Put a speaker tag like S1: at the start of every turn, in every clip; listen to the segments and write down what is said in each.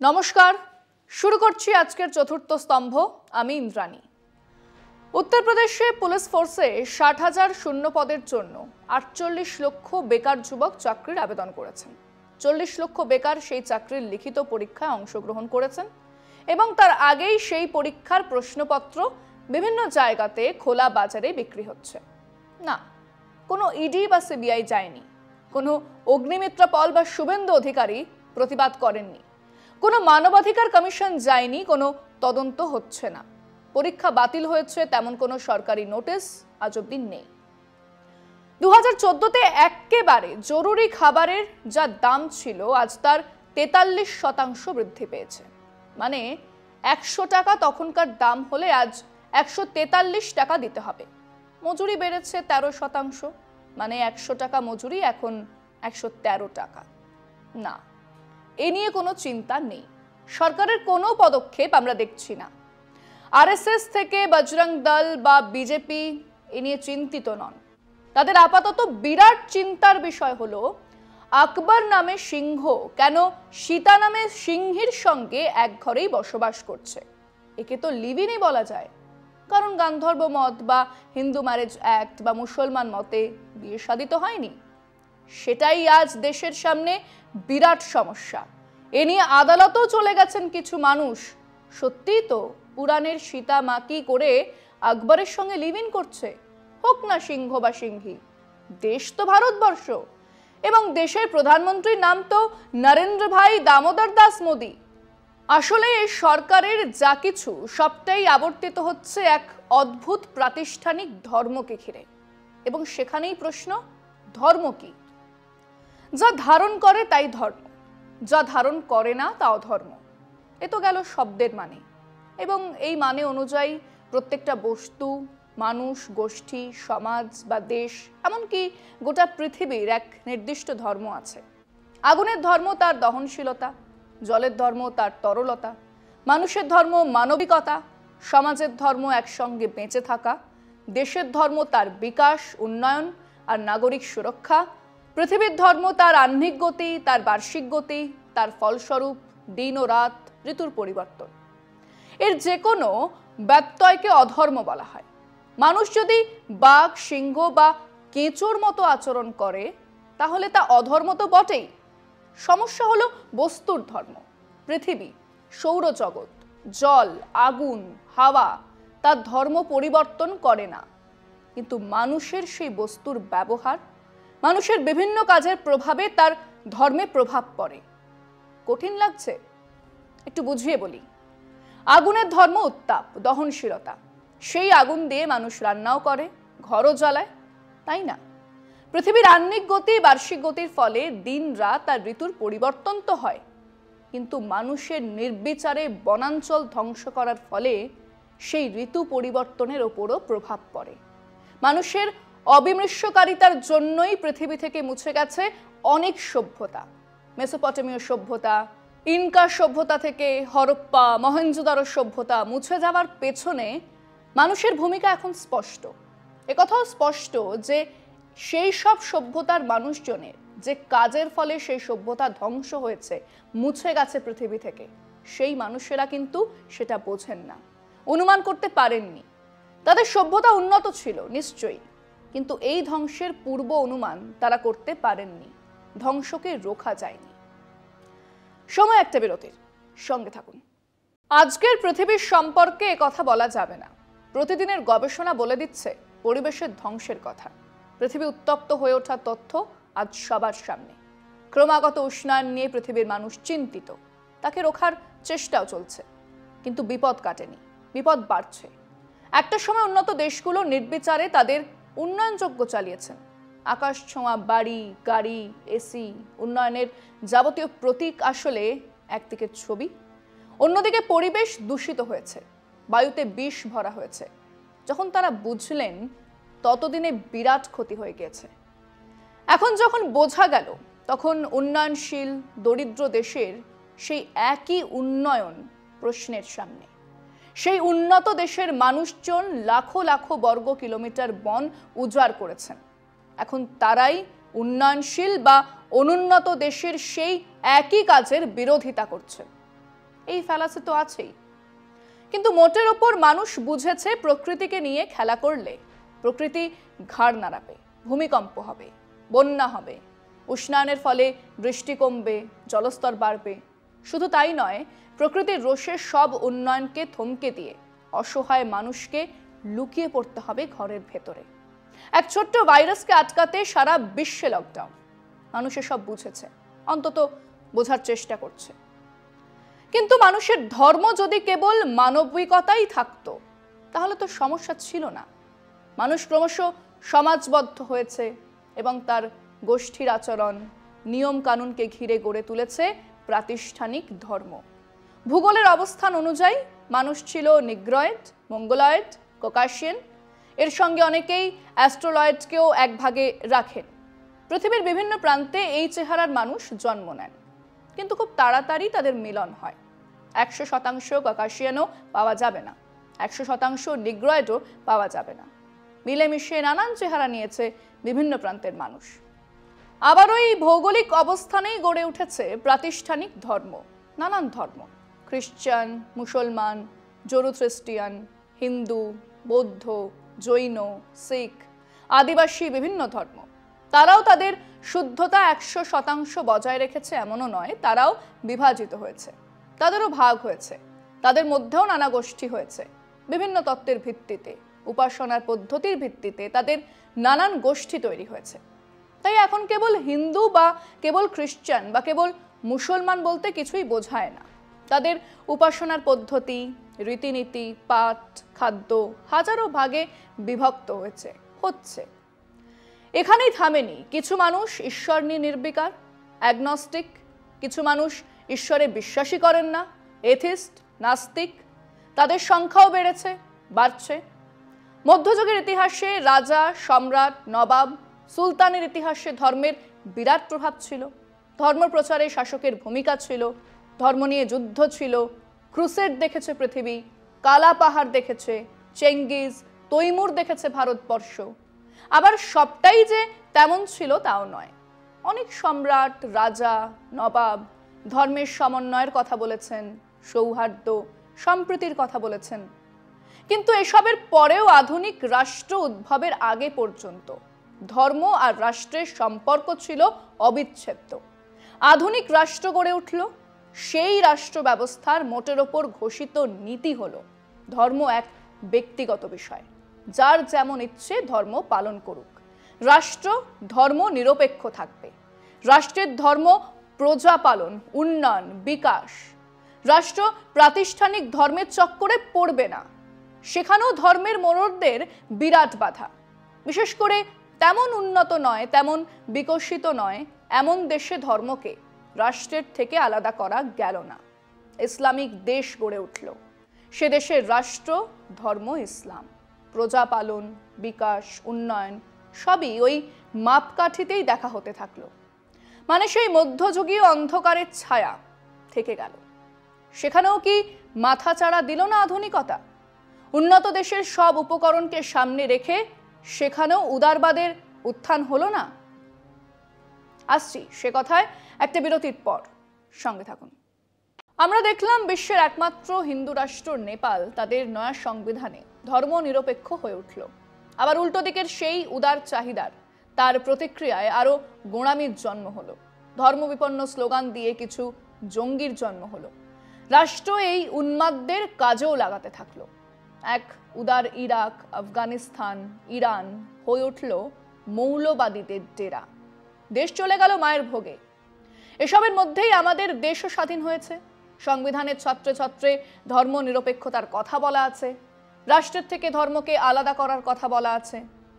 S1: নমস্কার, শুরু করছি আজকের চতুর্থ স্তম্ভ। আমি ইন্দ্রাণী। উত্তরপ্রদেশে পুলিশ ফোর্সে 60,000 শূন্য পদের জন্য 48 লক্ষ বেকার যুবক চাকরির আবেদন করেছেন। 40 লক্ষ বেকার সেই চাকরির লিখিত পরীক্ষায় অংশগ্রহণ করেছেন এবং তার আগেই সেই পরীক্ষার প্রশ্নপত্র বিভিন্ন জায়গাতে খোলা বাজারে বিক্রি হচ্ছে। না, কোনো ইডি বা সিবিআই যায়নি, কোনো অগ্নিমিত্রা পল বা শুভেন্দু অধিকারী প্রতিবাদ করেননি, কোনো মানবাধিকার কমিশন যায়নি, কোনো তদন্ত হচ্ছে না। পরীক্ষা বাতিল হয়েছে তেমন কোনো সরকারি নোটিশ আজ অবধি নেই। 2014তে একেবারে জরুরি খাবারের যা দাম ছিল আজ তার 43% বৃদ্ধি পেয়েছে। মানে 100 টাকা তখনকার দাম হলে আজ 143 টাকা দিতে হবে। মজুরি বেড়েছে 13%, মানে 100 টাকা মজুরি এখন 113 টাকা। না, এ নিয়ে কোনো চিন্তা নেই, সরকারের কোনো পদক্ষেপ আমরা দেখছি না। আরএসএস থেকে বজরং দল বা বিজেপি এ নিয়ে চিন্তিত নন। তাদের আপাতত বিরাট চিন্তার বিষয় হলো আকবর নামে সিংহ কেন সীতা নামে সিংহীর সঙ্গে এক ঘরেই বসবাস করছে। একে তো লিভিনই বলা যায়, কারণ গান্ধর্ব মত বা হিন্দু ম্যারেজ অ্যাক্ট বা মুসলমান মতে বিয়ে শাদী তো হয়নি। সেটাই আজ দেশের সামনে বিরাট সমস্যা। এ নিয়ে আদালতেও চলে গেছেন কিছু মানুষ। সত্যিই তো পুরাণের সীতা মা কি করে আকবরের সঙ্গে লিভ ইন করছে? হোক না সিংহ বা সিংহী, দেশ তো ভারতবর্ষ এবং দেশের প্রধানমন্ত্রীর নাম তো নরেন্দ্র ভাই দামোদর দাস মোদী। আসলে এই সরকারের যা কিছু সবটাই আবর্তিত হচ্ছে এক অদ্ভুত প্রাতিষ্ঠানিক ধর্মকে ঘিরে। এবং সেখানেই প্রশ্ন, ধর্ম কি? যা ধারণ করে তাই ধর্ম, যা ধারণ করে না তা অধর্ম। এ তো গেল শব্দের মানে। এবং এই মানে অনুযায়ী প্রত্যেকটা বস্তু, মানুষ, গোষ্ঠী, সমাজ বা দেশ, এমনকি গোটা পৃথিবীর এক নির্দিষ্ট ধর্ম আছে। আগুনের ধর্ম তার দহনশীলতা, জলের ধর্ম তার তরলতা, মানুষের ধর্ম মানবিকতা, সমাজের ধর্ম একসঙ্গে বেঁচে থাকা, দেশের ধর্ম তার বিকাশ, উন্নয়ন আর নাগরিক সুরক্ষা, পৃথিবীর ধর্ম তার আহ্নিক গতি, তার বার্ষিক গতি, তার ফলস্বরূপ দিন ও রাত, ঋতুর পরিবর্তন। এর যে কোনো ব্যত্যয়কে অধর্ম বলা হয়। মানুষ যদি বাঘ, সিংহ বা কেঁচোর মতো আচরণ করে তাহলে তা অধর্ম তো বটেই। সমস্যা হলো বস্তুর ধর্ম। পৃথিবী, সৌরজগৎ, জল, আগুন, হাওয়া তার ধর্ম পরিবর্তন করে না, কিন্তু মানুষের সেই বস্তুর ব্যবহার, মানুষের বিভিন্ন কাজের প্রভাবে তার ধর্মে প্রভাব পড়ে। কঠিন লাগছে? একটু বুঝিয়ে বলি। আগুনের ধর্ম উত্তাপ, দহনশীলতা। সেই আগুন দিয়ে মানুষ রান্নাও করে, ঘরও জ্বালায়, তাই না? পৃথিবীর আহ্নিক গতি, বার্ষিক গতির ফলে দিন রাত আর ঋতুর পরিবর্তন তো হয়, কিন্তু মানুষের নির্বিচারে বনাঞ্চল ধ্বংস করার ফলে সেই ঋতু পরিবর্তনের ওপরও প্রভাব পড়ে। মানুষের অবিমৃষ্যকারিতার জন্যই পৃথিবী থেকে মুছে গেছে অনেক সভ্যতা। মেসোপটেমীয় সভ্যতা, ইনকা সভ্যতা থেকে হরপ্পা, মহেঞ্জোদারো সভ্যতা মুছে যাওয়ার পেছনে মানুষের ভূমিকা এখন স্পষ্ট। একথাও স্পষ্ট যে সেই সব সভ্যতার মানুষজনের যে কাজের ফলে সেই সভ্যতা ধ্বংস হয়েছে, মুছে গেছে পৃথিবী থেকে, সেই মানুষেরা কিন্তু সেটা বোঝেন না, অনুমান করতে পারেননি। তাদের সভ্যতা উন্নত ছিল নিশ্চয়ই, কিন্তু এই ধ্বংসের পূর্ব অনুমান তারা করতে পারেননি। ধ্বংসকে রোখা যায়নি। সময় একটা বিরতির, সঙ্গে থাকুন। আজকের পৃথিবীর সম্পর্কে কথা বলা যাবে না। প্রতিদিনের গবেষণা বলে দিচ্ছে পরিবেশের ধ্বংসের কথা। পৃথিবী উত্তপ্ত হয়ে ওঠার তথ্য আজ সবার সামনে। ক্রমাগত উষ্ণায়ন নিয়ে পৃথিবীর মানুষ চিন্তিত, তাকে রোখার চেষ্টাও চলছে, কিন্তু বিপদ কাটেনি, বিপদ বাড়ছে। একটা সময় উন্নত দেশগুলো নির্বিচারে তাদের উন্নয়নযোগ্য চালিয়েছেন। আকাশ ছোঁয়া বাড়ি, গাড়ি, এসি, উন্নয়নের যাবতীয় প্রতীক আসলে একদিকে ছবি, অন্যদিকে পরিবেশ দূষিত হয়েছে, বায়ুতে বিষ ভরা হয়েছে। যখন তারা বুঝলেন ততদিনে বিরাট ক্ষতি হয়ে গিয়েছে। এখন যখন বোঝা গেল তখন উন্নয়নশীল দরিদ্র দেশের সেই একই উন্নয়ন প্রশ্নের সামনে। সেই উন্নত দেশের মানুষজন লাখো লাখো বর্গ কিলোমিটার বন উজাড় করেছেন। এখন তারাই উন্নয়নশীল বা অনুন্নত দেশের সেই একই কাজের বিরোধিতা করছে। এই ফ্যালাসি তো আছেই। কিন্তু মোটের ওপর মানুষ বুঝেছে প্রকৃতিকে নিয়ে খেলা করলে প্রকৃতি ঘাড় নাড়াবে, ভূমিকম্প হবে, বন্যা হবে, উষ্ণায়নের ফলে বৃষ্টি কমবে, জলস্তর বাড়বে। শুধু তাই নয়, প্রকৃতির রোষের সব উন্নয়নকে থমকে দিয়ে অসহায় মানুষকে লুকিয়ে পড়তে হবে ঘরের ভেতরে। এক ছোট্ট ভাইরাসকে আটকাতে সারা বিশ্বে লকডাউন। মানুষ সব বুঝেছে, অন্তত বোঝার চেষ্টা করছে। কিন্তু মানুষের ধর্ম যদি কেবল মানবিকতাই থাকতো তাহলে তো সমস্যা ছিল না। মানুষ ক্রমশ সমাজবদ্ধ হয়েছে এবং তার গোষ্ঠীর আচরণ, নিয়ম কানুনকে ঘিরে গড়ে তুলেছে প্রাতিষ্ঠানিক ধর্ম। ভূগোলের অবস্থান অনুযায়ী মানুষ ছিল নিগ্রয়েড, মঙ্গলয়েড, ককাশিয়ান। এর সঙ্গে অনেকেই অ্যাস্ট্রোলয়েডকেও এক ভাগে রাখেন। পৃথিবীর বিভিন্ন প্রান্তে এই চেহারার মানুষ জন্ম নেন, কিন্তু খুব তাড়াতাড়ি তাদের মিলন হয়। 100% ককাশিয়ানও পাওয়া যাবে না, 100% নিগ্রয়েডও পাওয়া যাবে না। মিলেমিশে নানান চেহারা নিয়েছে বিভিন্ন প্রান্তের মানুষ। আবার ওই ভৌগোলিক অবস্থানেই গড়ে উঠেছে প্রাতিষ্ঠানিক ধর্ম। নানান ধর্ম, খ্রিস্টান, মুসলমান, জরুথ্রিস্টিয়ান, হিন্দু, বৌদ্ধ, জৈন, শিখ, আদিবাসী, বিভিন্ন ধর্ম। তারাও তাদের শুদ্ধতা 100% বজায় রেখেছে এমনও নয়, তারাও বিভাজিত হয়েছে, তাদেরও ভাগ হয়েছে, তাদের মধ্যেও নানা গোষ্ঠী হয়েছে। বিভিন্ন তত্ত্বের ভিত্তিতে, উপাসনার পদ্ধতির ভিত্তিতে তাদের নানান গোষ্ঠী তৈরি হয়েছে। তাই এখন কেবল হিন্দু বা কেবল খ্রিস্টান বা কেবল মুসলমান বলতে কিছুই বোঝায় না। তাদের উপাসনার পদ্ধতি, রীতিনীতি, পাঠ, খাদ্য হাজারো ভাগে বিভক্ত হচ্ছে। এখানেই থামেনি। কিছু মানুষ ঈশ্বর নিয়ে নির্বিকার, অ্যাগনস্টিক। কিছু মানুষ ঈশ্বরে বিশ্বাসী করেন না, এথিস্ট, নাস্তিক। তাদের সংখ্যাও বাড়ছে। মধ্যযুগের ইতিহাসে রাজা, সম্রাট, নবাব, সুলতানের ইতিহাসে ধর্মের বিরাট প্রভাব ছিল। ধর্ম প্রচারে শাসকের ভূমিকা ছিল, ধর্ম নিয়ে যুদ্ধ ছিল। ক্রুসেড দেখেছে পৃথিবী, কালা পাহাড় দেখেছে, চেঙ্গিজ, তৈমুর দেখেছে ভারতবর্ষ। আবার সবটাই যে তেমন ছিল তাও নয়। অনেক সম্রাট, রাজা, নবাব ধর্মের সমন্বয়ের কথা বলেছেন, সৌহার্দ্য, সম্প্রীতির কথা বলেছেন। কিন্তু এসবের পরেও আধুনিক রাষ্ট্র উদ্ভবের আগে পর্যন্ত ধর্ম আর রাষ্ট্রের সম্পর্ক ছিল অবিচ্ছেদ্য। আধুনিক রাষ্ট্র গড়ে উঠল, সেই রাষ্ট্র ব্যবস্থার মোটের ওপর ঘোষিত নীতি হলো ধর্ম এক ব্যক্তিগত বিষয়, যার যেমন ইচ্ছে ধর্ম পালন করুক। রাষ্ট্র ধর্ম নিরপেক্ষ থাকবে। রাষ্ট্রের ধর্ম প্রজা পালন, উন্নয়ন, বিকাশ। রাষ্ট্র প্রাতিষ্ঠানিক ধর্মের চক্করে পড়বে না। সেখানেও ধর্মের মোড়লদের বিরাট বাধা। বিশেষ করে তেমন উন্নত নয়, তেমন বিকশিত নয় এমন দেশে ধর্মকে রাষ্ট্রের থেকে আলাদা করা গেল না। ইসলামিক দেশ গড়ে উঠল, সে দেশের রাষ্ট্র ধর্ম ইসলাম। প্রজা পালন, বিকাশ, উন্নয়ন সবই ওই মাপকাঠিতেই দেখা হতে থাকলো। মানে সেই মধ্যযুগীয় অন্ধকারের ছায়া থেকে গেল। সেখানেও কি মাথাচাড়া দিল না আধুনিকতা? উন্নত দেশের সব উপকরণকে সামনে রেখে সেখানেও উদারবাদের উত্থান হলো না? আসছি সে কথায় একটা বিরতির পর, সঙ্গে থাকুন। আমরা দেখলাম বিশ্বের একমাত্র হিন্দু রাষ্ট্র নেপাল তাদের নয়া সংবিধানে ধর্ম নিরপেক্ষ হয়ে উঠল। আবার উল্টো দিকের সেই উদার চাহিদার তার প্রতিক্রিয়ায় আরো গোঁড়ামির জন্ম হলো। ধর্মবিপন্ন স্লোগান দিয়ে কিছু জঙ্গির জন্ম হলো। রাষ্ট্র এই উন্মাদদের কাজেও লাগাতে থাকলো। এক উদার ইরাক, আফগানিস্তান, ইরান হয়ে উঠল মৌলবাদীদের ডেরা। দেশ চলে গেল মায়ের ভোগে। এসবের মধ্যেই আমাদের দেশও স্বাধীন হয়েছে। সংবিধানের ছত্রে ছত্রে ধর্ম নিরপেক্ষতার কথা বলা আছে, রাষ্ট্রের থেকে ধর্মকে আলাদা করার কথা বলা আছে,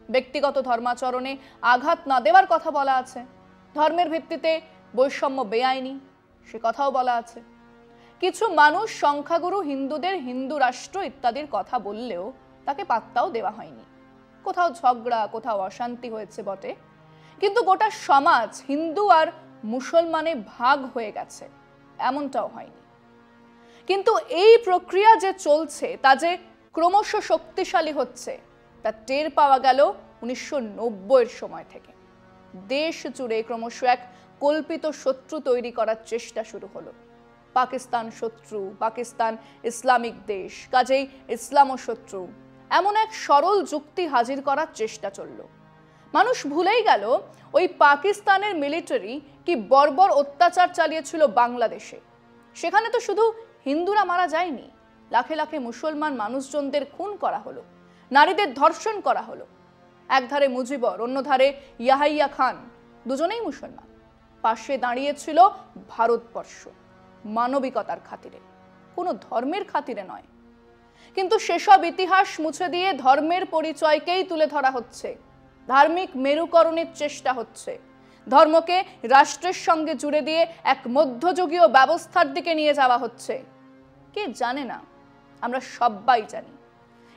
S1: ব্যক্তিগত ধর্মাচরণে আঘাত না দেওয়ার কথা বলা আছে, ধর্মের ভিত্তিতে বৈষম্য বেআইনি সে কথাও বলা আছে। কিছু মানুষ সংখ্যাগুরু হিন্দুদের হিন্দু রাষ্ট্র ইত্যাদির কথা বললেও তাকে পাত্তাও দেওয়া হয়নি। কোথাও ঝগড়া, কোথাও অশান্তি হয়েছে বটে, কিন্তু গোটা সমাজ হিন্দু আর মুসলমানে ভাগ হয়ে গেছে এমনটাও হয়নি। কিন্তু এই প্রক্রিয়া যে চলছে তা যে ক্রমশ শক্তিশালী হচ্ছে তা টের পাওয়া গেল 1990-এর সময় থেকে। দেশ জুড়ে ক্রমশ এক কল্পিত শত্রু তৈরি করার চেষ্টা শুরু হলো। পাকিস্তান শত্রু, পাকিস্তান ইসলামিক দেশ, কাজেই ইসলামও শত্রু, এমন এক সরল যুক্তি হাজির করার চেষ্টা চলল। মানুষ ভুলেই গেল ওই পাকিস্তানের মিলিটারি কি বর্বর অত্যাচার চালিয়েছিল বাংলাদেশে। সেখানে তো শুধু হিন্দুরা মারা যায়নি, লাখে লাখে মুসলমান মানুষজনদের খুন করা হলো, নারীদের ধর্ষণ করা হলো। একধারে মুজিবর, অন্যধারে ইয়াহিয়া খান, দুজনেই মুসলমান। পাশে দাঁড়িয়েছিল ভারতবর্ষ, মানবিকতার খাতিরে, কোনো ধর্মের খাতিরে নয়। কিন্তু সেসব ইতিহাস মুছে দিয়ে ধর্মের পরিচয়কেই তুলে ধরা হচ্ছে, ধার্মিক মেরুকরণের চেষ্টা হচ্ছে, ধর্মকে রাষ্ট্রের সঙ্গে জুড়ে দিয়ে এক মধ্যযুগীয় ব্যবস্থার দিকে নিয়ে যাওয়া হচ্ছে। কে জানে না? আমরা সবাই জানি।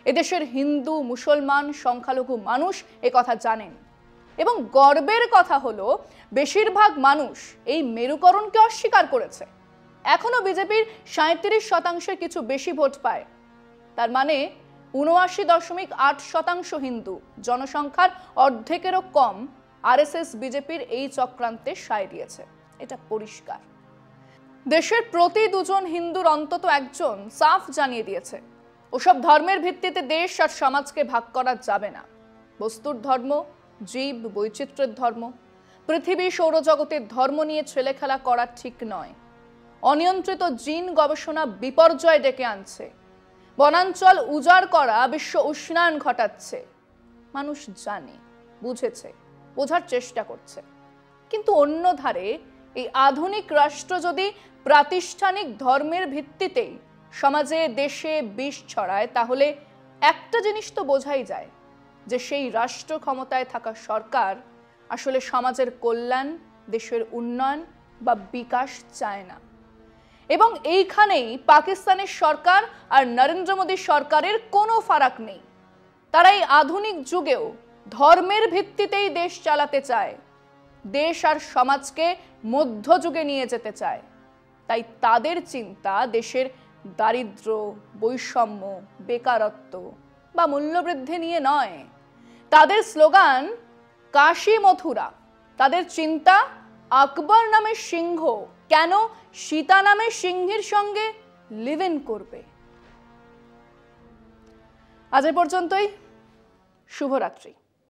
S1: এদেশের হিন্দু, মুসলমান, সংখ্যালঘু মানুষ কথা জানেন, এবং গর্বের কথা হলো বেশিরভাগ মানুষ এই মেরুকরণকে অস্বীকার করেছে। এখনো বিজেপির 37% কিছু বেশি ভোট পায়, তার মানে 79.8% হিন্দু, জনসংখ্যার অর্ধেকেরও কম আরএসএস বিজেপির এই চক্রান্তে সায় দিয়েছে, এটা পরিষ্কার। দেশের প্রতি 2 জন হিন্দুর অন্তত একজন সাফ জানিয়ে দিয়েছে, ওসব ধর্মের ভিত্তিতে দেশ আর সমাজকে ভাগ করা যাবে না। বস্তুর ধর্ম, জীব বৈচিত্র্যের ধর্ম, পৃথিবী সৌরজগতের ধর্ম নিয়ে ছেলেখেলা করা ঠিক নয়। অনিয়ন্ত্রিত জিন গবেষণা বিপর্যয় ডেকে আনছে, বনাঞ্চল উজাড় করা বিশ্ব উষ্ণায়ন ঘটাচ্ছে। মানুষ জানে, বুঝেছে, বোঝার চেষ্টা করছে। কিন্তু অন্য ধারে এই আধুনিক রাষ্ট্র যদি প্রাতিষ্ঠানিক ধর্মের ভিত্তিতেই সমাজে দেশে বিষ ছড়ায়, তাহলে একটা জিনিস তো বোঝাই যায় যে সেই রাষ্ট্র ক্ষমতায় থাকা সরকার আসলে সমাজের কল্যাণ, দেশের উন্নয়ন বা বিকাশ চায় না। এবং এইখানেই পাকিস্তানের সরকার আর নরেন্দ্র মোদী সরকারের কোনো ফারাক নেই। তারা এই আধুনিক যুগেও ধর্মের ভিত্তিতেই দেশ চালাতে চায়, দেশ আর সমাজকে মধ্যযুগে নিয়ে যেতে চায়। তাই তাদের চিন্তা দেশের দারিদ্র, বৈষম্য, বেকারত্ব বা মূল্যবৃদ্ধি নিয়ে নয়। তাদের স্লোগান কাশী মথুরা, তাদের চিন্তা আকবর নামে সিংহ কেন সীতা নামে সিংহের সঙ্গে লিভ ইন করবে। আজ এ পর্যন্তই। শুভরাত্রি।